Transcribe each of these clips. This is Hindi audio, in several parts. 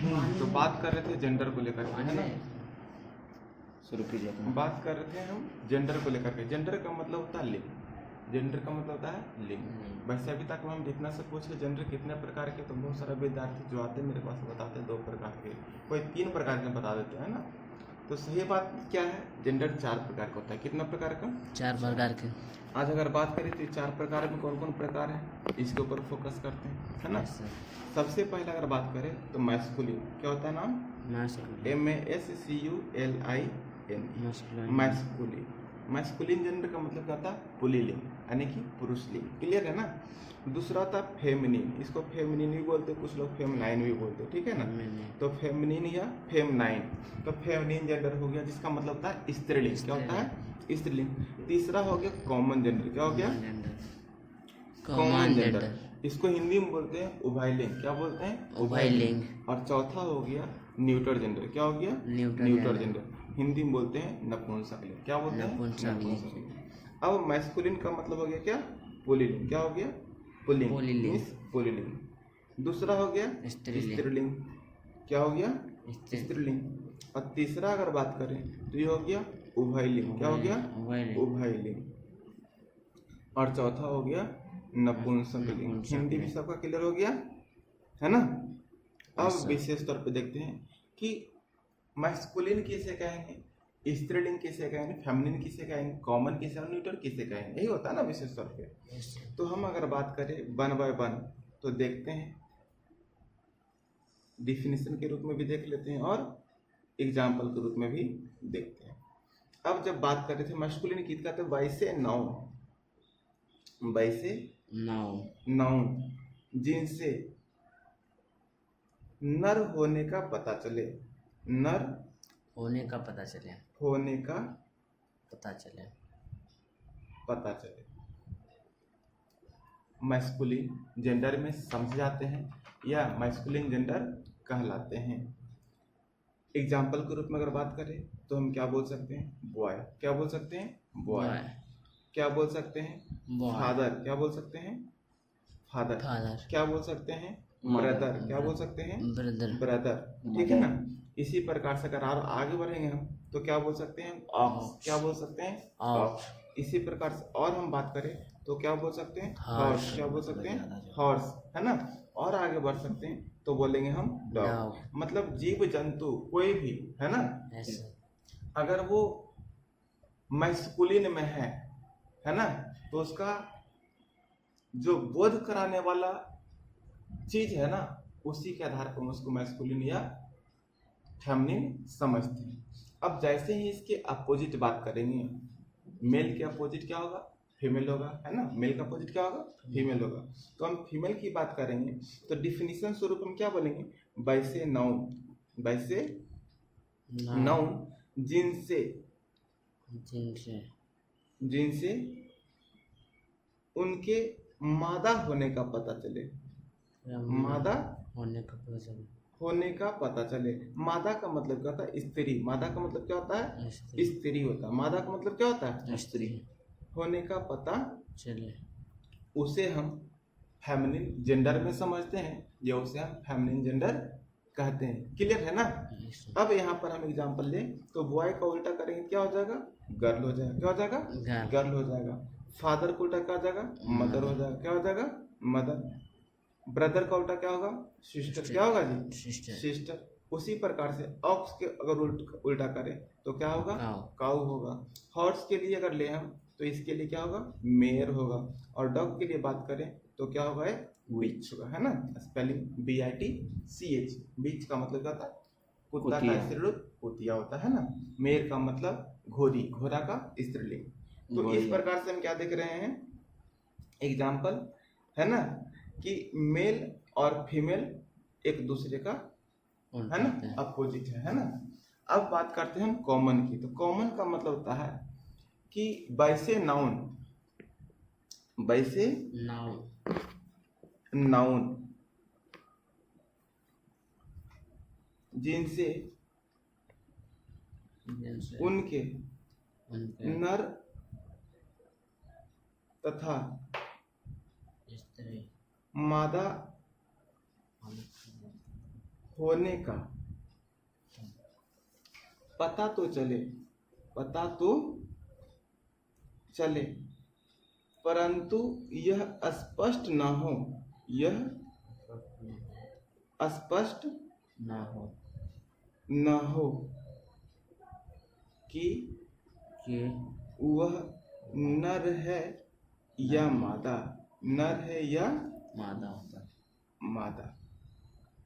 तो बात कर रहे थे जेंडर को लेकर के, है ना। शुरू कीजिए अपना। बात कर रहे थे हम जेंडर को लेकर के। जेंडर का मतलब होता है लिंग। जेंडर का मतलब होता है लिंग। वैसे अभी तक हम जितना से पूछ रहे जेंडर कितने प्रकार के, तो बहुत सारे विद्यार्थी जो आते हैं मेरे पास बताते हैं 2 प्रकार के, कोई 3 प्रकार के बता देते हैं ना। तो सही बात क्या है, जेंडर 4 प्रकार का होता है। कितना प्रकार का? 4 प्रकार के। आज अगर बात करें तो 4 प्रकार में कौन कौन प्रकार है, इसके ऊपर फोकस करते हैं, है ना। सबसे पहले अगर बात करें तो मैस्कुलिन, क्या होता है नाम? MASCULIN, masculine. मैस्कुलिन जेंडर का मतलब क्या होता है? पुल्लिंग, यानी कि पुरुष लिंग। क्लियर है ना। दूसरा होता है फेमिनिन, इसको फेमिनिन भी बोलते हैं, कुछ लोग फेमिनाइन भी बोलते हैं, ठीक है ना। तो फेमिनिन या फेमनाइन, तो फेमिनिन जेंडर हो गया, जिसका मतलब होता है स्त्रीलिंग। क्या होता है? स्त्रीलिंग। तीसरा हो गया कॉमन जेंडर, क्या हो गया? कॉमन जेंडर, इसको हिंदी में बोलते हैं उभयलिंग। क्या बोलते हैं? उभयलिंग। और चौथा हो गया न्यूटर जेंडर। क्या हो गया? न्यूटर जेंडर, हिंदी में बोलते हैं नपुंसकलिंग। क्या बोलते हैं? नपुंसकलिंग। अब मैस्कुलिन का मतलब हो गया क्या? पुल्लिंग। क्या हो गया? Pulling means pulling. दूसरा हो गया स्त्रीलिंग। क्या हो गया? स्त्रीलिंग। और तीसरा अगर बात करें तो ये हो गया उभयलिंग। क्या हो गया? उभयलिंग। और चौथा हो गया नपुंसकलिंग। हिंदी भी सबका क्लियर हो गया, है ना। अब विशेष तौर पे देखते हैं कि मैस्कुलिन किसे कहेंगे, स्त्रीलिंग किसे कहेंगे, फेमिनिन किसे कहेंगे, कॉमन किसे और न्यूटर किसे कहेंगे, यही होता है ना विशेष तौर पे। तो हम अगर बात करें 1 बाय 1 तो देखते हैं, डिफिनेशन के रूप में भी देख लेते हैं और एग्जाम्पल के रूप में भी देखते हैं। अब जब बात कर रहे थे मैस्कुलिन की, कहते हैं वैसे नाउन, वैसे नाउन जिनसे नर होने का पता चले, नर होने का पता चले, होने का पता चले, पता चले, मैस्कुलिन जेंडर में समझे जाते हैं या मैस्कुलिन जेंडर कहलाते हैं। एग्जाम्पल के रूप में अगर बात करें तो हम क्या बोल सकते हैं? बॉय। क्या बोल सकते हैं? बॉय। क्या बोल सकते हैं? फादर। क्या बोल सकते हैं? फादर। क्या बोल सकते हैं? ब्रदर। क्या बोल सकते हैं? ब्रदर। ठीक है ना। इसी प्रकार से अगर आगे बढ़ेंगे हम तो क्या बोल सकते हैं? ऑक्स। क्या बोल सकते हैं? ऑक्स। इसी प्रकार से और हम बात करें तो क्या बोल सकते हैं? हॉर्स। क्या बोल सकते हैं? हॉर्स, है ना। और आगे बढ़ सकते हैं तो बोलेंगे हम डॉग। मतलब जीव जंतु कोई भी, है ना, अगर वो मैस्कुलिन में है ना, तो उसका जो बोध कराने वाला चीज है ना, उसी के आधार पर उसको मैस्कुलिन या फेमिनिन समझते हैं। अब जैसे ही इसके अपोजिट बात करेंगे, मेल के अपोजिट क्या होगा? फीमेल होगा, है ना। मेल का अपोजिट क्या होगा? फीमेल होगा। तो हम फीमेल की बात करेंगे तो डिफिनीशन स्वरूप हम क्या बोलेंगे? वैसे नाउन, वैसे नाउन जिनसे उनके मादा होने का पता चले, मादा होने का पता चले। मादा का मतलब क्या होता है? स्त्री। मादा का मतलब क्या होता है? स्त्री होता है। मादा का मतलब क्या होता है? स्त्री। होने का पता चले, उसे हम फेमिनिन जेंडर में समझते हैं या उसे हम फेमिनिन जेंडर कहते हैं। क्लियर है ना। अब यहाँ पर हम एग्जांपल लें तो बॉय का उल्टा करेंगे क्या हो जाएगा? गर्ल हो जाएगा। क्या हो जाएगा? गर्ल हो जाएगा। फादर को उल्टा क्या हो जाएगा? मदर हो जाएगा। क्या हो जाएगा? मदर। ब्रदर का उल्टा क्या होगा? सिस्टर। क्या होगा जी? सिस्टर। उसी प्रकार से ऑक्स के अगर उल्टा करें तो क्या होगा? काउ होगा। हॉर्स के लिए अगर ले हम तो इसके लिए क्या होगा? मेयर होगा। और डॉग के लिए बात करें तो क्या होगा? विच होगा, है ना। Spelling BITCH। विच का मतलब क्या होता है? कुत्ता का स्त्रीलिंग कुतिया होता है ना। मेयर का मतलब घोड़ी, घोड़ा का स्त्रीलिंग। तो इस प्रकार से हम क्या देख रहे हैं? एग्जाम्पल, है ना, कि मेल और फीमेल एक दूसरे का, है ना, अपोजिट है ना। अब बात करते हैं हम कॉमन की। तो कॉमन का मतलब होता है कि वैसे नाउन, वैसे नाउन जिनसे उनके नर तथा मादा होने का पता तो चले परंतु यह स्पष्ट न हो कि वह नर है या मादा मादा।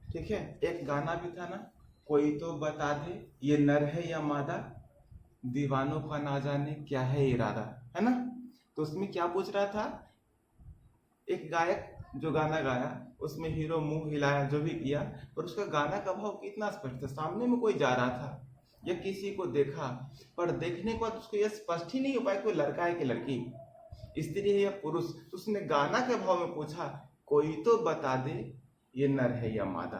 ठीक है, एक गाना भी था ना, कोई तो बता दे ये नर है या मादा, दीवानों का ना जाने क्या है इरादा, है ना। तो उसमें क्या पूछ रहा था, एक गायक जो गाना गाया उसमें हीरो मुंह हिलाया जो भी किया, पर उसका गाना का भाव कितना स्पष्ट था। सामने में कोई जा रहा था या किसी को देखा, पर देखने के बाद उसको यह स्पष्ट ही नहीं हो पाया कोई लड़का है कि लड़की, स्त्री है या पुरुष। तो उसने गाना के भाव में पूछा, कोई तो बता दे ये नर है या मादा,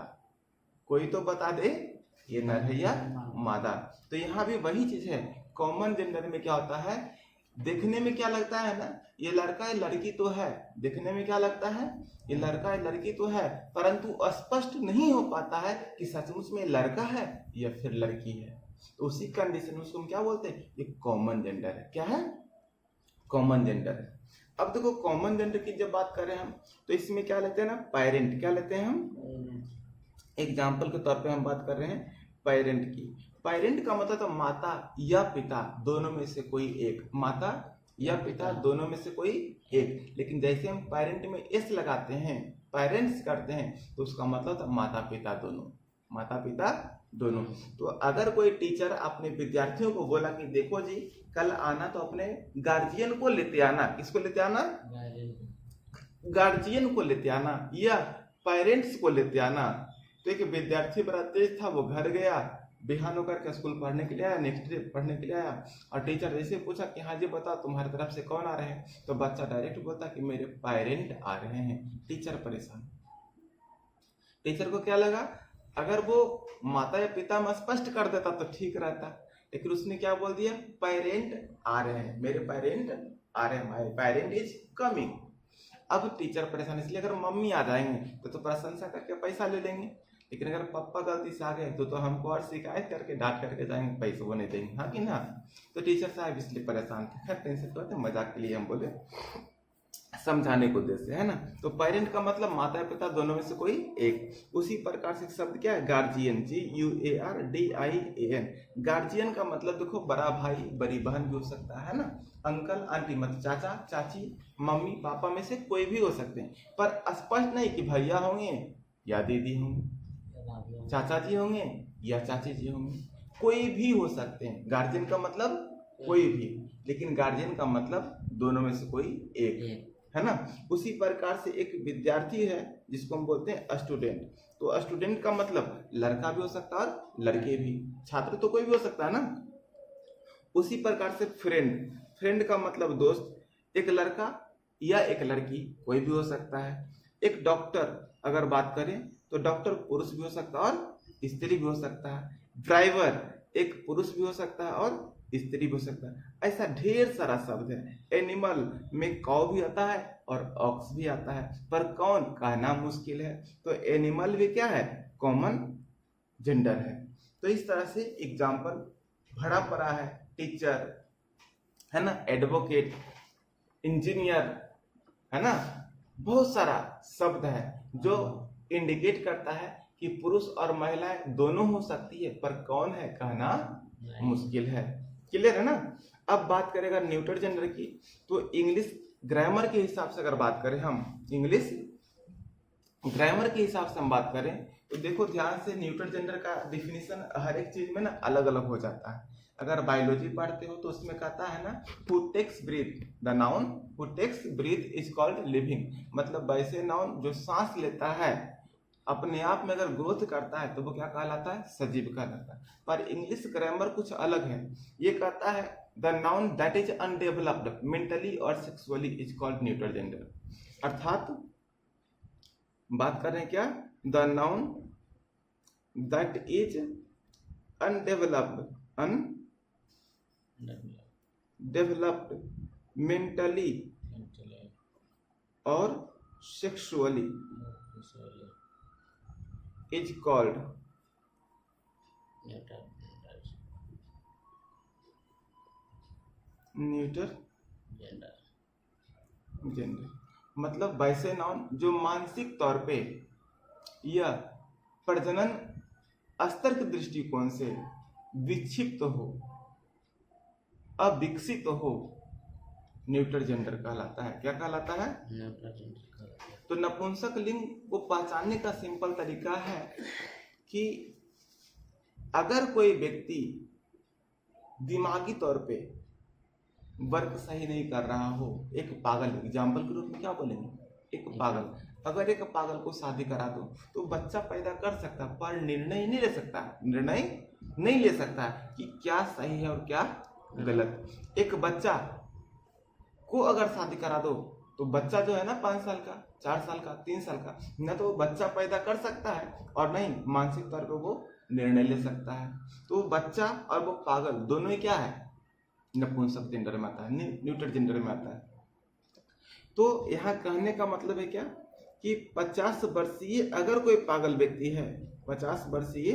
कोई तो बता दे ये नर है या मादा। तो यहाँ भी वही चीज है, कॉमन जेंडर में क्या होता है, देखने में क्या लगता है ना, ये लड़का है लड़की तो है, देखने में क्या लगता है ये लड़का है लड़की तो है, परंतु स्पष्ट नहीं हो पाता है कि सचमुच में लड़का है या फिर लड़की है। तो उसी कंडीशन में उसको हम क्या बोलते हैं, ये कॉमन जेंडर है। क्या है, कॉमन जेंडर है। अब देखो कॉमन जेंडर की जब बात करें हम, तो इसमें क्या लेते हैं ना, पेरेंट। क्या लेते हैं हम, एग्जाम्पल के तौर पे हम बात कर रहे हैं पेरेंट की। पेरेंट का मतलब तो माता या पिता दोनों में से कोई एक, माता या पिता दोनों में से कोई एक। लेकिन जैसे हम पेरेंट में एस लगाते हैं, पेरेंट्स करते हैं, तो उसका मतलब था माता पिता दोनों, माता पिता दोनों। तो अगर कोई टीचर अपने विद्यार्थियों को बोला कि देखो जी कल आना तो अपने गार्जियन को लेते आना, किसको लेते आना, गार्जियन को लेते आना या पेरेंट्स को लेते आना। तो एक विद्यार्थी बड़ा तेज था, वो घर गया, बिहान होकर के स्कूल पढ़ने के लिए आया, नेक्स्ट डे पढ़ने के लिए आया, और टीचर जैसे पूछा कि हाँ जी बताओ तुम्हारी तरफ से कौन आ रहे हैं, तो बच्चा डायरेक्ट बोलता कि मेरे पेरेंट आ रहे हैं। टीचर परेशान। टीचर को क्या लगा, अगर वो माता या पिता में स्पष्ट कर देता तो ठीक रहता, लेकिन उसने क्या बोल दिया, पेरेंट आ रहे हैं, मेरे पेरेंट आ रहे हैं, माय पेरेंट इज कमिंग। अब टीचर परेशान, इसलिए अगर मम्मी आ जाएंगे तो प्रशंसा करके पैसा ले लेंगे, लेकिन अगर पापा गलती से आ गए तो हमको और शिकायत करके डांट करके जाएंगे, पैसे वो नहीं देंगे, हाँ कि ना। तो टीचर साहब इसलिए परेशान थे। खैर टेंशन तो है, मजाक के लिए हम बोले, समझाने को उद्देश्य है ना। तो पेरेंट का मतलब माता पिता दोनों में से कोई एक। उसी प्रकार से शब्द क्या है, गार्जियन, GUARDIAN। गार्जियन का मतलब देखो बड़ा भाई बड़ी बहन भी हो सकता है ना, अंकल आंटी मतलब चाचा चाची मम्मी पापा में से कोई भी हो सकते हैं, पर स्पष्ट नहीं कि भैया होंगे या दीदी होंगे, चाचा जी होंगे या चाची जी होंगे, कोई भी हो सकते हैं। गार्जियन का मतलब कोई भी, लेकिन गार्जियन का मतलब दोनों में से कोई एक, है ना। उसी प्रकार से एक विद्यार्थी है जिसको हम बोलते हैं स्टूडेंट। तो स्टूडेंट का मतलब लड़का भी हो सकता है और लड़के भी, छात्र तो कोई भी हो सकता है ना। उसी प्रकार से फ्रेंड का मतलब दोस्त, एक लड़का या एक लड़की कोई भी हो सकता है। एक डॉक्टर अगर बात करें तो डॉक्टर पुरुष भी हो सकता है और स्त्री भी हो सकता है। ड्राइवर एक पुरुष भी हो सकता है और स्त्री भी हो सकता है। ऐसा ढेर सारा शब्द है। एनिमल में काउ भी आता है और ऑक्स भी आता है, पर कौन कहना मुश्किल है। तो एनिमल भी क्या है, कॉमन जेंडर है। तो इस तरह से एग्जाम्पल भरा पड़ा है, टीचर है ना, एडवोकेट, इंजीनियर है ना, बहुत सारा शब्द है जो इंडिकेट करता है कि पुरुष और महिलाएं दोनों हो सकती है, पर कौन है कहना मुश्किल है। क्लियर है ना। अब बात करेगा न्यूट्रल जेंडर की, तो इंग्लिश ग्रामर के हिसाब से अगर बात करें हम, इंग्लिश ग्रामर के हिसाब से हम बात करें तो देखो ध्यान से, न्यूट्रल जेंडर का डिफिनीशन हर एक चीज में ना अलग अलग हो जाता है। अगर बायोलॉजी पढ़ते हो तो उसमें कहता है ना, who takes breath, the noun who takes breath is called living. मतलब वैसे नाउन जो सांस लेता है अपने आप में अगर ग्रोथ करता है तो वो क्या कहलाता है, सजीव कहलाता है। पर इंग्लिश ग्रामर कुछ अलग है, ये कहता है the noun that is undeveloped mentally और sexually is called neutral gender. अर्थात बात कर रहे हैं क्या, the noun that is undeveloped mentally और sexually is called neuter gender gender मतलब वैसे नाउन जो मानसिक तौर पे या प्रजनन स्तर के दृष्टिकोण से विक्षिप्त हो, अविकसित हो, न्यूटर जेंडर कहलाता है। क्या कहलाता है? न्यूट्रल जेंडर कहलाता है। तो नपुंसक लिंग को पहचानने का सिंपल तरीका है कि अगर कोई व्यक्ति दिमागी तौर पे वर्क सही नहीं कर रहा हो, एक पागल, एग्जाम्पल के रूप में क्या बोलेंगे, एक पागल, अगर एक पागल को शादी करा दो तो बच्चा पैदा कर सकता है पर निर्णय नहीं ले सकता, निर्णय नहीं ले सकता कि क्या सही है और क्या गलत। एक बच्चा को अगर शादी करा दो तो बच्चा जो है ना 5 साल का, 4 साल का, 3 साल का, न तो वो बच्चा पैदा कर सकता है और नहीं मानसिक तौर पे वो निर्णय ले सकता है। तो बच्चा और वो पागल दोनों ही क्या है, नपुंसक जेंडर में आता है, न्यूटर जेंडर में आता है। तो यहाँ कहने का मतलब है क्या कि 50 वर्षीय अगर कोई पागल व्यक्ति है, 50 वर्षीय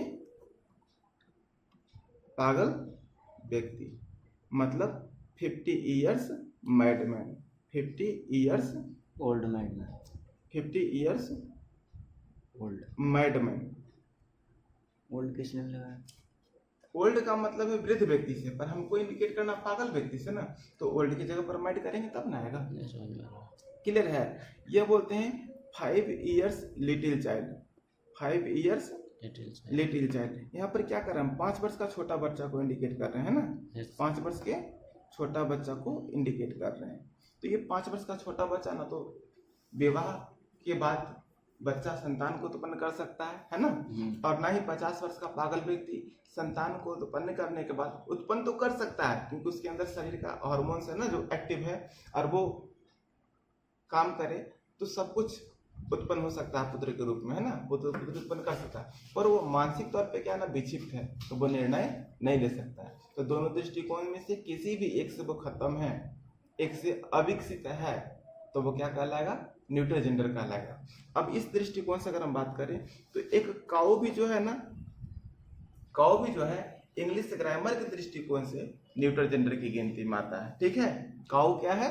पागल व्यक्ति मतलब 50 years madman, 50 years old man 50 years old madman. Old किसने लगाया? ओल्ड का मतलब है वृद्ध व्यक्ति से, पर हमको इंडिकेट करना पागल व्यक्ति से ना, तो ओल्ड की जगह पर मैड करेंगे तब ना आएगा। नहीं समझ में आ रहा। क्लियर है? यह बोलते हैं 5 years little child, 5 years details little child. यहाँ पर क्या कर रहे हैं, 5 वर्ष का छोटा बच्चा को इंडिकेट कर रहे हैं ना, 5 वर्ष के छोटा बच्चा को इंडिकेट कर रहे हैं। तो ये 5 वर्ष का छोटा बच्चा ना तो विवाह के बाद बच्चा संतान को उत्पन्न कर सकता है ना, और ना ही 50 वर्ष का पागल व्यक्ति संतान को उत्पन्न करने के बाद उत्पन्न तो कर सकता है क्योंकि उसके अंदर शरीर का हार्मोन्स है ना जो एक्टिव है और वो काम करे तो सब कुछ उत्पन्न हो सकता है पुत्र के रूप में, है ना, वो तो पुत्र उत्पन्न कर सकता है, पर वो मानसिक तौर पे क्या है ना विक्षिप्त है तो वो निर्णय नहीं ले सकता है। तो दोनों दृष्टिकोण में से किसी भी एक से वो खत्म है, एक से अविकसित है, तो वो क्या कहलाएगा, न्यूटर जेंडर कहलाएगा। अब इस दृष्टिकोण से अगर हम बात करें तो एक काऊ भी जो है ना, काऊ भी जो है इंग्लिश ग्रामर के दृष्टिकोण से न्यूटर जेंडर की गिनती में आता है। ठीक है, काऊ क्या है,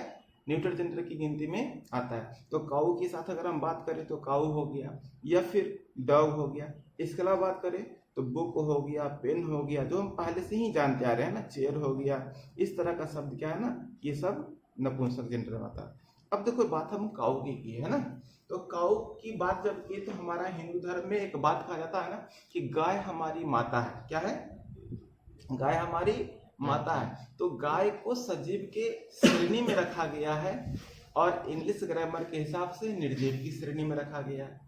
न्यूटर जेंडर की गिनती में आता है। तो काऊ के साथ अगर हम बात करें तो काऊ हो गया या फिर डॉग हो गया। इसके अलावा बात करें तो बुक हो गया, पेन हो गया, जो हम पहले से ही जानते आ रहे हैं ना, चेयर हो गया, इस तरह का शब्द क्या है ना, ये सब नपुंसक जेंडर में आता है। अब देखो बात हम काऊ की है ना, तो काऊ की बात जब की तो हमारा हिंदू धर्म में एक बात कहा जाता है ना कि गाय हमारी माता है। क्या है, गाय हमारी माता है। तो गाय को सजीव के श्रेणी में रखा गया है और इंग्लिश ग्रामर के हिसाब से निर्जीव की श्रेणी में रखा गया है।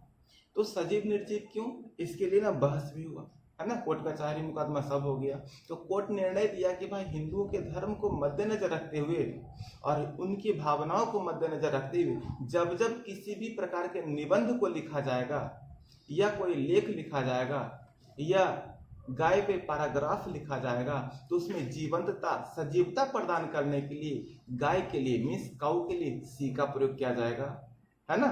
तो सजीव निर्जीव क्यों, इसके लिए ना बहस भी हुआ है ना, कोर्ट कचहरी मुकदमा सब हो गया। तो कोर्ट निर्णय दिया कि भाई हिंदुओं के धर्म को मद्देनजर रखते हुए और उनकी भावनाओं को मद्देनजर रखते हुए जब जब किसी भी प्रकार के निबंध को लिखा जाएगा या कोई लेख लिखा जाएगा या गाय पे पैराग्राफ लिखा जाएगा तो उसमें जीवंतता, सजीवता प्रदान करने के लिए गाय के लिए मीन्स काऊ के लिए सी का प्रयोग किया जाएगा, है ना,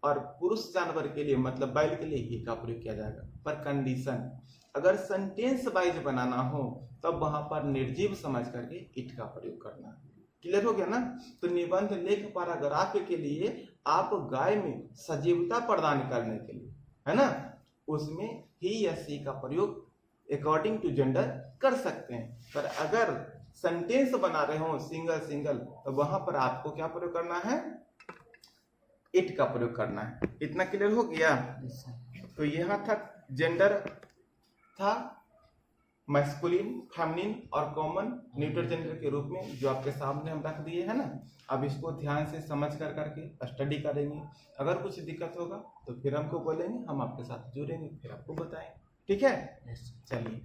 और पुरुष जानवर के लिए मतलब बैल के लिए ही का प्रयोग किया जाएगा। पर कंडीशन, अगर सेंटेंस वाइज बनाना हो तब वहां पर निर्जीव समझ करके इट का प्रयोग करना। क्लियर हो गया ना? तो निबंध, लेख, पैराग्राफ के लिए आप गाय में सजीवता प्रदान करने के लिए, है ना, उसमें ही या सी का प्रयोग अकॉर्डिंग टू जेंडर कर सकते हैं। पर अगर सेंटेंस बना रहे हो सिंगल सिंगल तो वहां पर आपको क्या प्रयोग करना है, इट का प्रयोग करना है। इतना क्लियर हो गया? तो यहाँ तक जेंडर था मैस्कुलिन, फेमिनिन और कॉमन न्यूटर जेंडर के रूप में जो आपके सामने हम रख दिए है ना। अब इसको ध्यान से समझ कर करके स्टडी करेंगे। अगर कुछ दिक्कत होगा तो फिर हमको बोलेंगे, हम आपके साथ जुड़ेंगे, फिर आपको बताएंगे। ठीक है, चलिए।